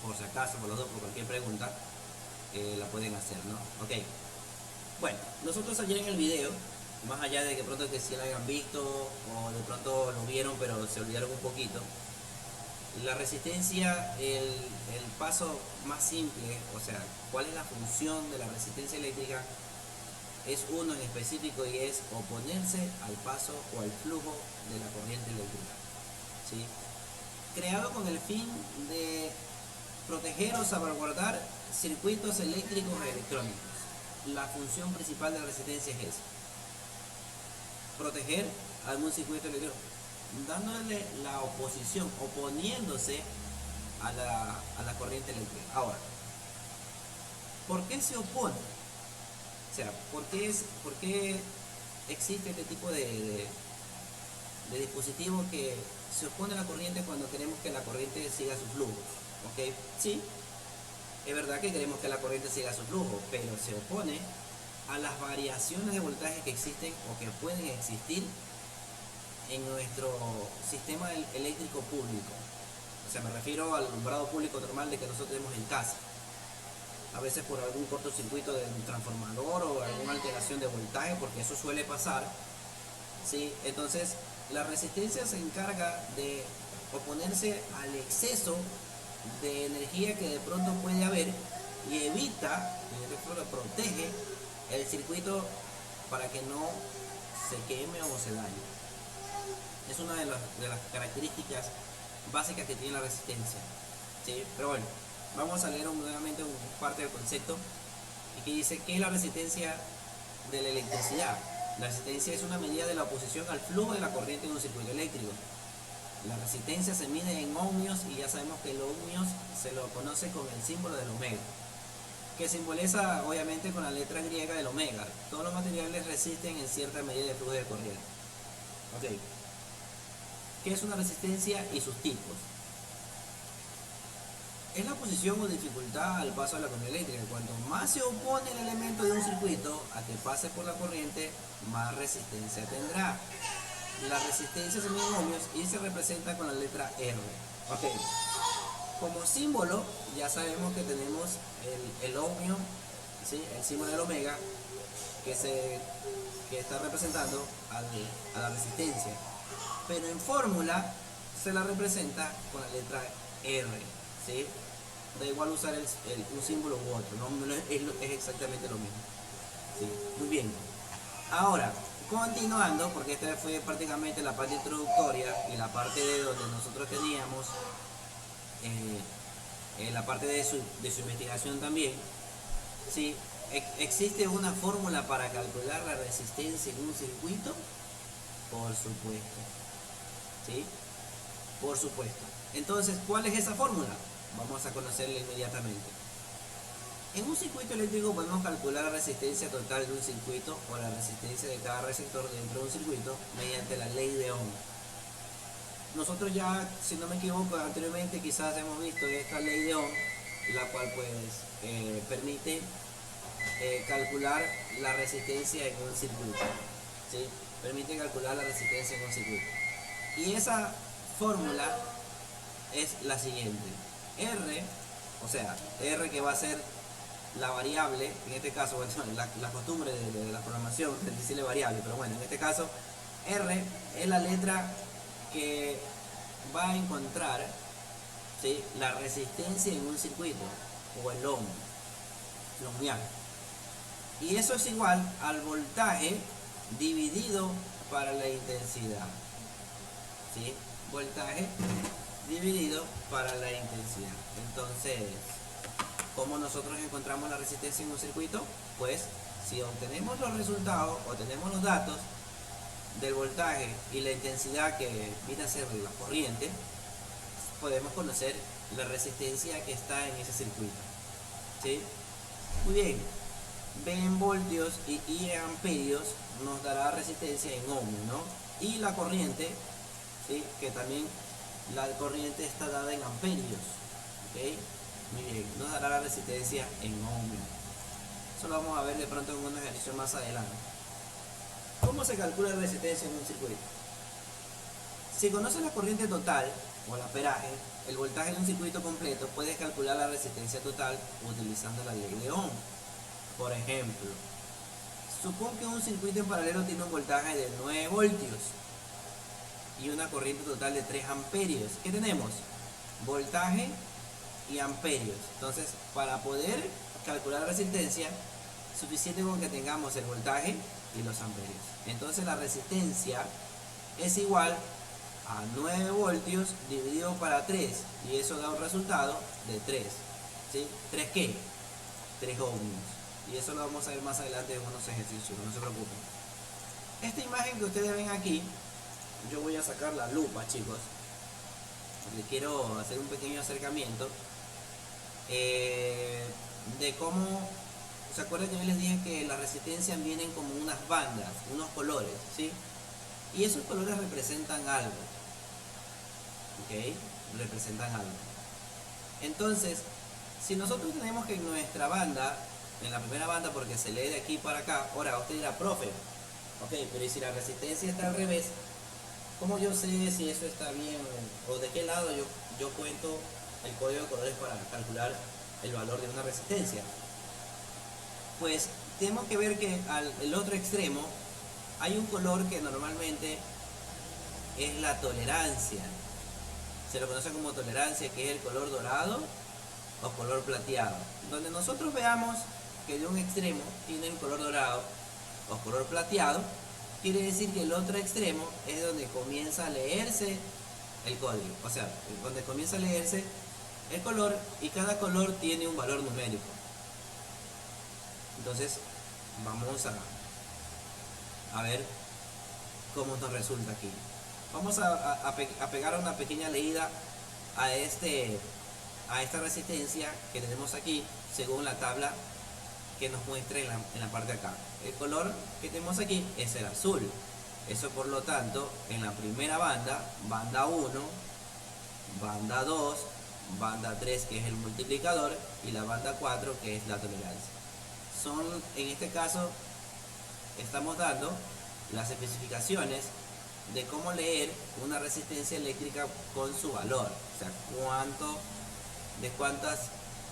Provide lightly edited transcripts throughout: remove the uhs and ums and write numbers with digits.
por si acaso, por los dos, por cualquier pregunta, la pueden hacer, ¿no? Ok. Bueno, nosotros ayer en el video, más allá de que pronto que si lo hayan visto o de pronto lo vieron pero se olvidaron un poquito, la resistencia, el paso más simple, o sea, cuál es la función de la resistencia eléctrica, es uno en específico y es oponerse al paso o al flujo de la corriente eléctrica, ¿sí? Creado con el fin de proteger o salvaguardar circuitos eléctricos y electrónicos. La función principal de la resistencia es esa: proteger algún circuito eléctrico, dándole la oposición, oponiéndose a la corriente eléctrica. Ahora, ¿por qué se opone? O sea, ¿por qué existe este tipo de dispositivo que se opone a la corriente cuando queremos que la corriente siga su flujo? ¿Ok? Sí, es verdad que queremos que la corriente siga su flujo, pero se opone a las variaciones de voltaje que existen o que pueden existir en nuestro sistema eléctrico público. O sea, me refiero al alumbrado público normal de que nosotros tenemos en casa. A veces por algún cortocircuito de un transformador o alguna alteración de voltaje, porque eso suele pasar, ¿sí? Entonces, la resistencia se encarga de oponerse al exceso de energía que de pronto puede haber y evita, protege el circuito para que no se queme o se dañe. Es una de las características básicas que tiene la resistencia, ¿sí? Pero bueno, vamos a leer nuevamente parte del concepto y que dice: ¿qué es la resistencia de la electricidad? La resistencia es una medida de la oposición al flujo de la corriente en un circuito eléctrico. La resistencia se mide en ohmios y ya sabemos que los ohmios se lo conoce con el símbolo del omega, que simboliza obviamente con la letra griega del omega. Todos los materiales resisten en cierta medida de flujo de corriente. Ok. ¿Qué es una resistencia y sus tipos? Es la oposición o dificultad al paso de la corriente eléctrica. Cuanto más se opone el elemento de un circuito a que pase por la corriente, más resistencia tendrá. La resistencia se mide en ohmios y se representa con la letra R. Ok. Como símbolo, ya sabemos que tenemos el ohmio, ¿sí? El símbolo del omega, que está representando a la resistencia. Pero en fórmula se la representa con la letra R, ¿sí? Da igual usar un símbolo u otro, ¿no? Es exactamente lo mismo, ¿sí? Muy bien. Ahora, continuando, porque esta fue prácticamente la parte introductoria y la parte de donde nosotros teníamos la parte de su investigación también, ¿sí? ¿Existe una fórmula para calcular la resistencia en un circuito? Por supuesto, ¿sí? Por supuesto. Entonces, ¿cuál es esa fórmula? Vamos a conocerla inmediatamente. En un circuito eléctrico podemos calcular la resistencia total de un circuito o la resistencia de cada receptor dentro de un circuito mediante la ley de Ohm. Nosotros ya, si no me equivoco, anteriormente quizás hemos visto esta ley de Ohm, la cual pues permite calcular la resistencia en un circuito, ¿sí? Permite calcular la resistencia en un circuito. Y esa fórmula es la siguiente: R, o sea, R que va a ser la variable, en este caso, bueno, la costumbre de la programación es decirle variable, pero bueno, en este caso, R es la letra que va a encontrar, ¿sí?, la resistencia en un circuito, o el ohm, ohmial. Y eso es igual al voltaje dividido para la intensidad, ¿sí? Voltaje dividido para la intensidad. Entonces, ¿cómo nosotros encontramos la resistencia en un circuito? Pues si obtenemos los resultados o tenemos los datos del voltaje y la intensidad que viene a ser la corriente, podemos conocer la resistencia que está en ese circuito, ¿sí? Muy bien. B en voltios y I en amperios nos dará resistencia en ohmios, ¿no? Y la corriente, ¿sí?, que también la corriente está dada en amperios, ¿ok? Muy bien, nos dará la resistencia en ohmios. Eso lo vamos a ver de pronto en un ejercicio más adelante. ¿Cómo se calcula la resistencia en un circuito? Si conoces la corriente total o el amperaje, el voltaje de un circuito completo, puedes calcular calcular la resistencia total utilizando la ley de Ohm. Por ejemplo, supón que un circuito en paralelo tiene un voltaje de 9 voltios y una corriente total de 3 amperios. ¿Qué tenemos? Voltaje y amperios. Entonces, para poder calcular la resistencia, suficiente con que tengamos el voltaje y los amperios. Entonces, la resistencia es igual a 9 voltios dividido para 3, y eso da un resultado de 3. ¿Sí? ¿3 qué? 3 ohmios. Y eso lo vamos a ver más adelante en unos ejercicios, no se preocupen. Esta imagen que ustedes ven aquí, yo voy a sacar la lupa, chicos, porque quiero hacer un pequeño acercamiento de cómo, ¿se acuerdan que yo les dije que las resistencias vienen como unas bandas, unos colores, ¿sí? Y esos colores representan algo, ¿ok? Representan algo. Entonces, si nosotros tenemos que en nuestra banda, en la primera banda, porque se lee de aquí para acá, ahora usted dirá, profe, ok, pero ¿y si la resistencia está al revés? ¿Cómo yo sé si eso está bien o de qué lado yo cuento el código de colores para calcular el valor de una resistencia? Pues tenemos que ver que al otro extremo hay un color que normalmente es la tolerancia. Se lo conoce como tolerancia, que es el color dorado o color plateado. Donde nosotros veamos que de un extremo tiene el color dorado o color plateado, quiere decir que el otro extremo es donde comienza a leerse el código, o sea, donde comienza a leerse el color, y cada color tiene un valor numérico. Entonces vamos a ver cómo nos resulta aquí. Vamos a pegar una pequeña leída a esta resistencia que tenemos aquí según la tabla que nos muestra en la parte de acá. El color que tenemos aquí es el azul. Eso, por lo tanto, en la primera banda, banda 1, banda 2, banda 3, que es el multiplicador, y la banda 4, que es la tolerancia. En este caso, estamos dando las especificaciones de cómo leer una resistencia eléctrica con su valor, o sea, de cuántas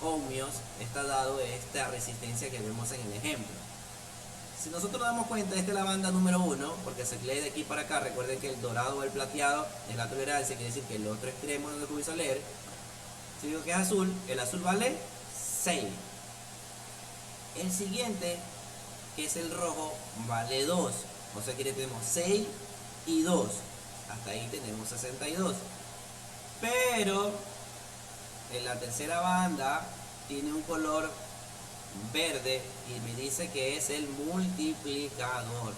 ohmios está dado esta resistencia que vemos en el ejemplo. Si nosotros nos damos cuenta, esta es la banda número 1, porque se lee de aquí para acá. Recuerden que el dorado o el plateado es la tolerancia, quiere decir que el otro extremo no lo comienzo a leer. Si digo que es azul, el azul vale 6. El siguiente, que es el rojo, vale 2. O sea que tenemos 6 y 2. Hasta ahí tenemos 62. Pero en la tercera banda tiene un color verde y me dice que es el multiplicador.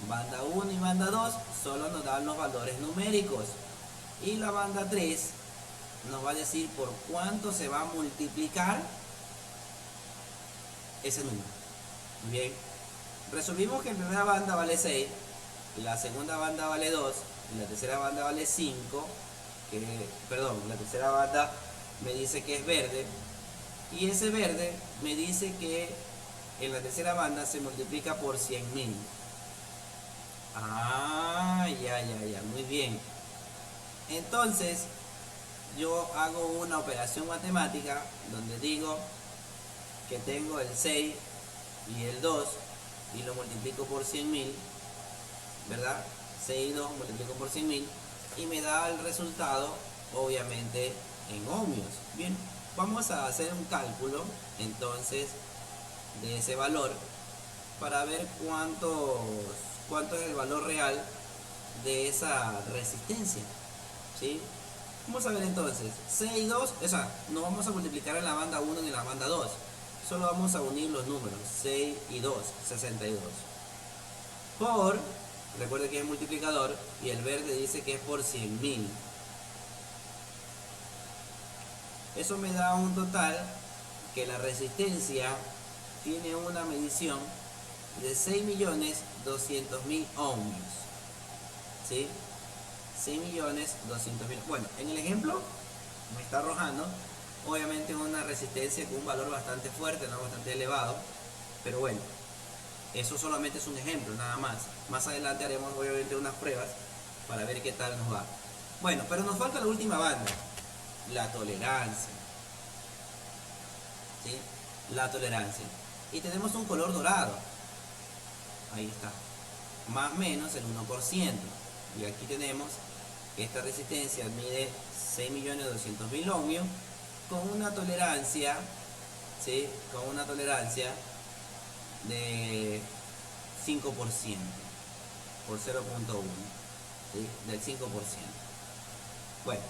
Banda 1 y banda 2 solo nos dan los valores numéricos, y la banda 3 nos va a decir por cuánto se va a multiplicar ese número. Bien, resolvimos que en primera banda vale 6, la segunda banda vale 2 y la tercera banda vale 5. La tercera banda me dice que es verde, y ese verde me dice que en la tercera banda se multiplica por 100.000. Ya, muy bien. Entonces yo hago una operación matemática donde digo que tengo el 6 y el 2 y lo multiplico por 100.000, ¿verdad? 6 y 2 multiplico por 100.000 y me da el resultado, obviamente, en ohmios. Bien, vamos a hacer un cálculo entonces de ese valor para ver cuánto es el valor real de esa resistencia, ¿sí? Vamos a ver entonces, 6 y 2, o sea, no vamos a multiplicar en la banda 1 ni en la banda 2, solo vamos a unir los números, 6 y 2, 62. Recuerde que es multiplicador y el verde dice que es por 100.000. Eso me da un total que la resistencia tiene una medición de 6.200.000 ohmios. ¿Sí? 6.200.000. Bueno, en el ejemplo me está arrojando obviamente una resistencia con un valor bastante fuerte, ¿no? Bastante elevado. Pero bueno, eso solamente es un ejemplo, nada más. Más adelante haremos obviamente unas pruebas para ver qué tal nos va. Bueno, pero nos falta la última banda, la tolerancia. ¿sí? La tolerancia. Y tenemos un color dorado. Ahí está. Más o menos el 1%. Y aquí tenemos que esta resistencia mide 6.200.000 ohmios con una tolerancia, ¿sí? Con una tolerancia de 5% por 0.1, ¿sí? Del 5%. Bueno,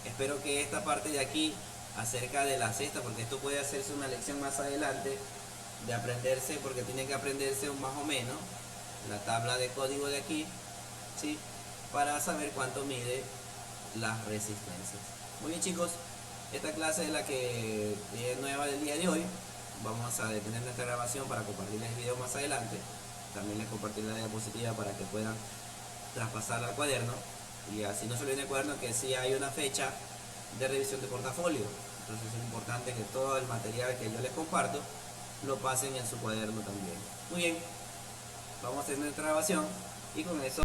espero que esta parte de aquí acerca de la cesta, porque esto puede hacerse una lección más adelante de aprenderse, porque tiene que aprenderse más o menos la tabla de código de aquí, ¿sí? Para saber cuánto mide las resistencias. Muy bien, chicos, esta clase es la que es nueva del día de hoy. Vamos a detener nuestra grabación para compartirles el video más adelante. También les compartiré la diapositiva para que puedan traspasarla al cuaderno, y así no se olviden el cuaderno que sí hay una fecha de revisión de portafolio. Entonces es importante que todo el material que yo les comparto lo pasen en su cuaderno también. Muy bien, vamos a hacer nuestra grabación y con eso